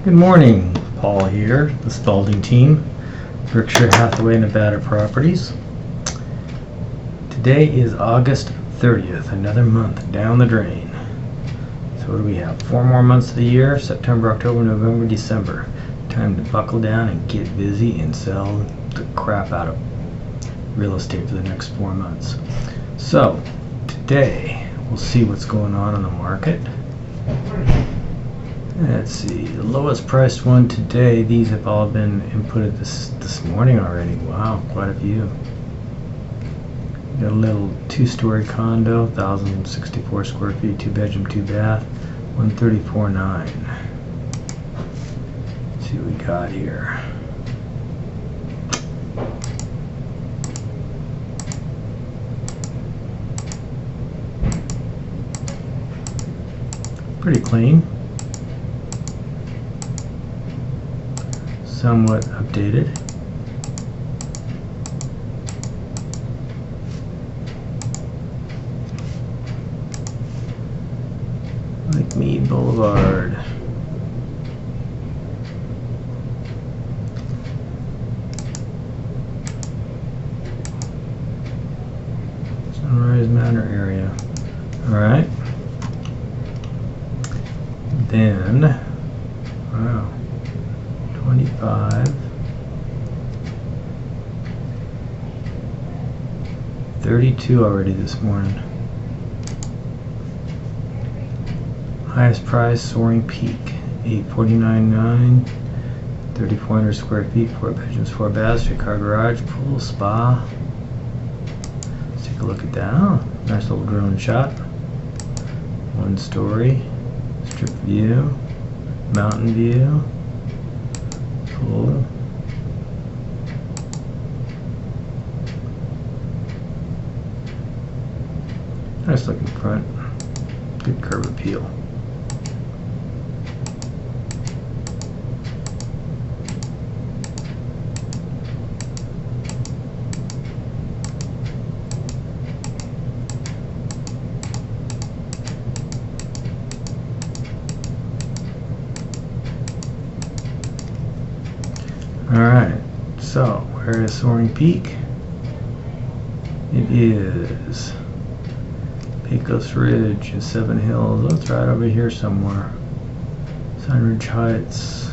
Good morning, Paul here, the Spaulding Team, Berkshire Hathaway Nevada Properties. Today is August 30th, another month down the drain. So what do we have? 4 more months of the year, September, October, November, December. Time to buckle down and get busy and sell the crap out of real estate for the next 4 months. So today we'll see what's going on in the market. Let's see, the lowest priced one today, these have all been inputted this morning already. Wow, quite a few. Got a little 2-story condo, 1,064 square feet, 2-bedroom, 2-bath, 134.9. Let's see what we got here. Pretty clean. Somewhat updated. Like Mead Boulevard. Sunrise Manor area. Alright. Then, wow. 25, 32 already this morning. Highest price, Soaring Peak, 849.9, 3,400 square feet, 4 bedrooms, 4 baths, 3-car garage, pool, spa. Let's take a look at that. Oh, nice little drone shot. 1 story, strip view, mountain view. Cool. Nice looking front. Good curb appeal. Alright, so where is Soaring Peak? It is Pecos Ridge and 7 Hills. Oh, it's right over here somewhere. Sunridge Heights.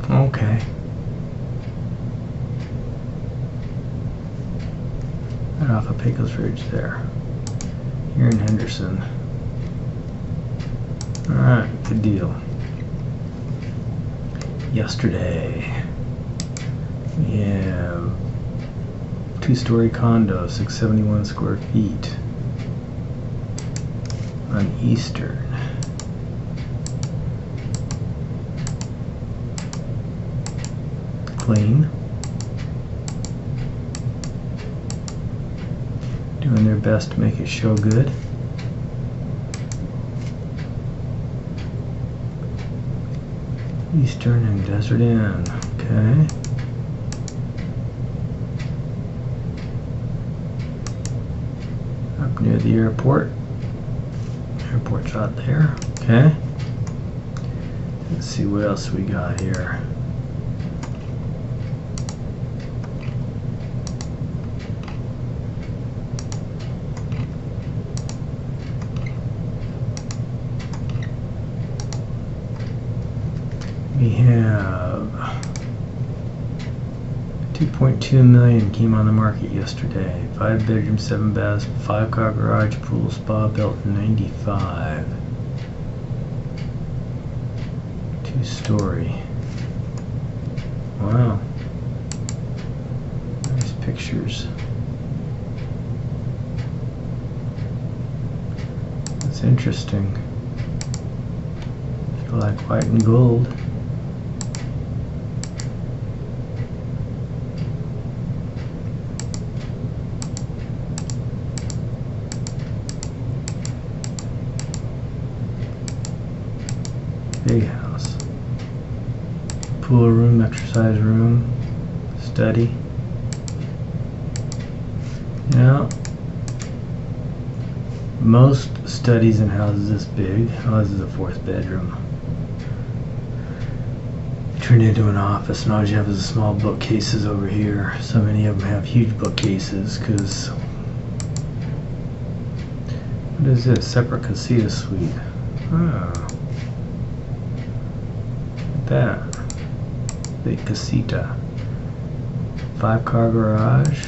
Okay. Right off of Pecos Ridge there. Here in Henderson. Alright, good deal. Yesterday we have 2-story condo, 671 square feet on Eastern. Clean. Doing their best to make it show good. Eastern and Desert Inn, okay. Up near the airport. Airport shot there, okay. Let's see what else we got here. We have 2.2 million came on the market yesterday. 5 bedrooms, 7 baths, 5-car garage, pool, spa, built in 95. 2-story. Wow. Nice pictures. That's interesting. If you like white and gold. Big house. Pool room, exercise room, study. Yeah. Most studies in houses this big, oh, this is a 4th bedroom, turned into an office, and all you have is small bookcases over here. So many of them have huge bookcases because, what is this? Separate casita suite. Oh, look at that. Big casita. 5-car garage.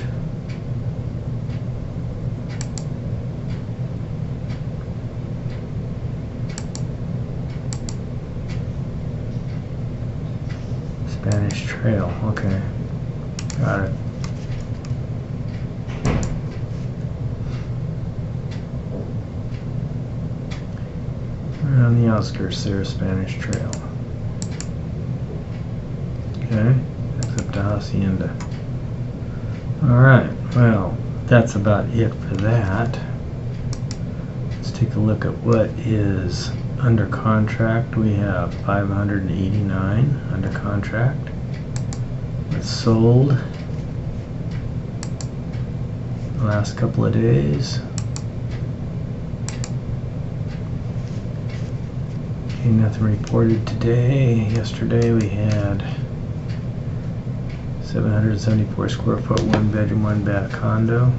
Spanish Trail, okay. Got it. Right on the outskirts there, Spanish Trail. Okay, except to Hacienda. Alright, well, that's about it for that. Let's take a look at what is under contract. We have 589 under contract. It's sold the last couple of days. Okay, nothing reported today. Yesterday we had 774 square foot, 1 bedroom, 1 bath condo.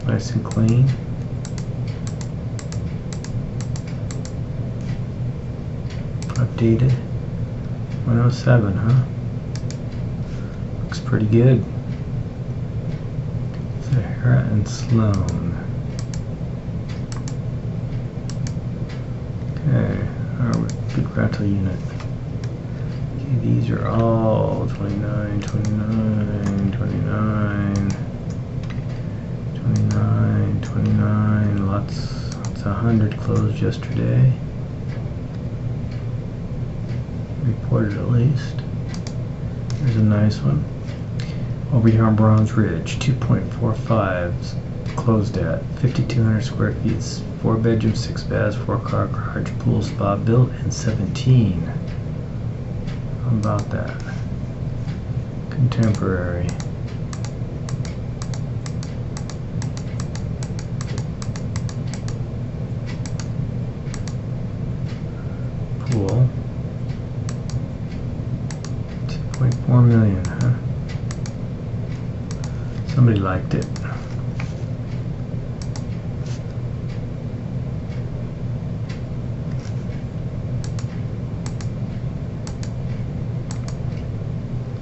Nice and clean. Updated. 107, huh? Looks pretty good. Sahara and Sloan. Okay, our big rental unit. Okay, these are all 29, 29, 29. 29, lots 100 closed yesterday. Reported at least. There's a nice one. Over here on Bronze Ridge, 2.45 closed at 5,200 square feet, 4 bedrooms, 6 baths, 4-car garage, pool, spa, built in 17. How about that? Contemporary. Pool. 2.4 million, huh? Somebody liked it.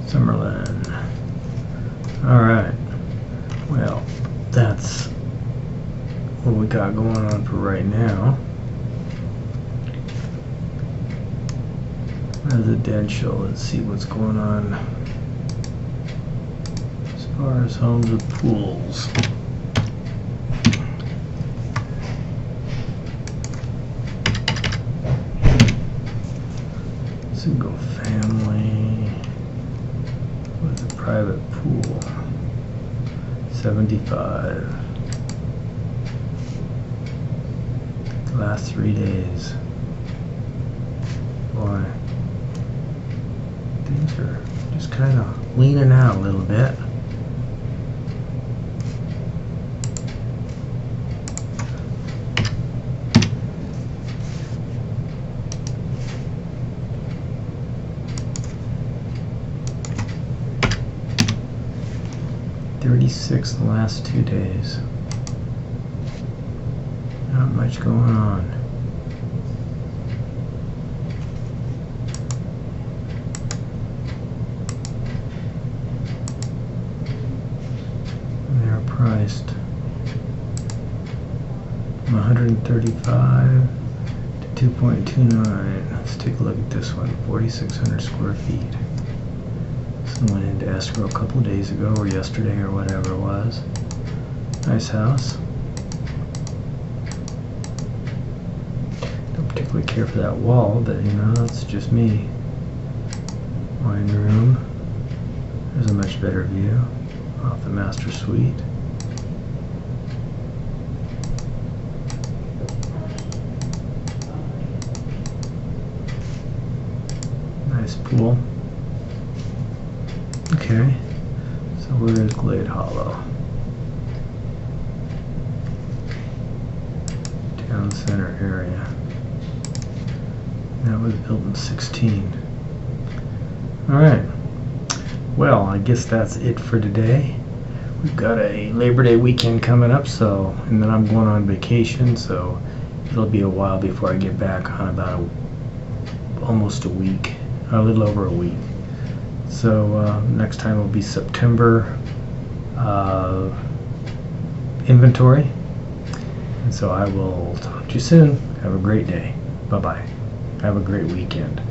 Summerlin. Alright. Well, that's what we got going on for right now. Residential, let's see what's going on as far as homes with pools. Single family with a private pool, 75. The last 3 days. Boy. Things are just kind of leaning out a little bit. $36 the last 2 days. Not much going on. Priced from 135 to 2.29. Let's take a look at this one. 4,600 square feet. This one went into escrow a couple of days ago, or yesterday, or whatever it was. Nice house. Don't particularly care for that wall, but you know, that's just me. Wine room. There's a much better view off the master suite. Nice pool. Okay, so where is Glade Hollow? Town center area. That was built in 16. Alright, well, I guess that's it for today. We've got a Labor Day weekend coming up, and then I'm going on vacation, so it'll be a while before I get back, on about almost a week, a little over a week. So next time will be September inventory. And so I will talk to you soon. Have a great day. Bye-bye. Have a great weekend.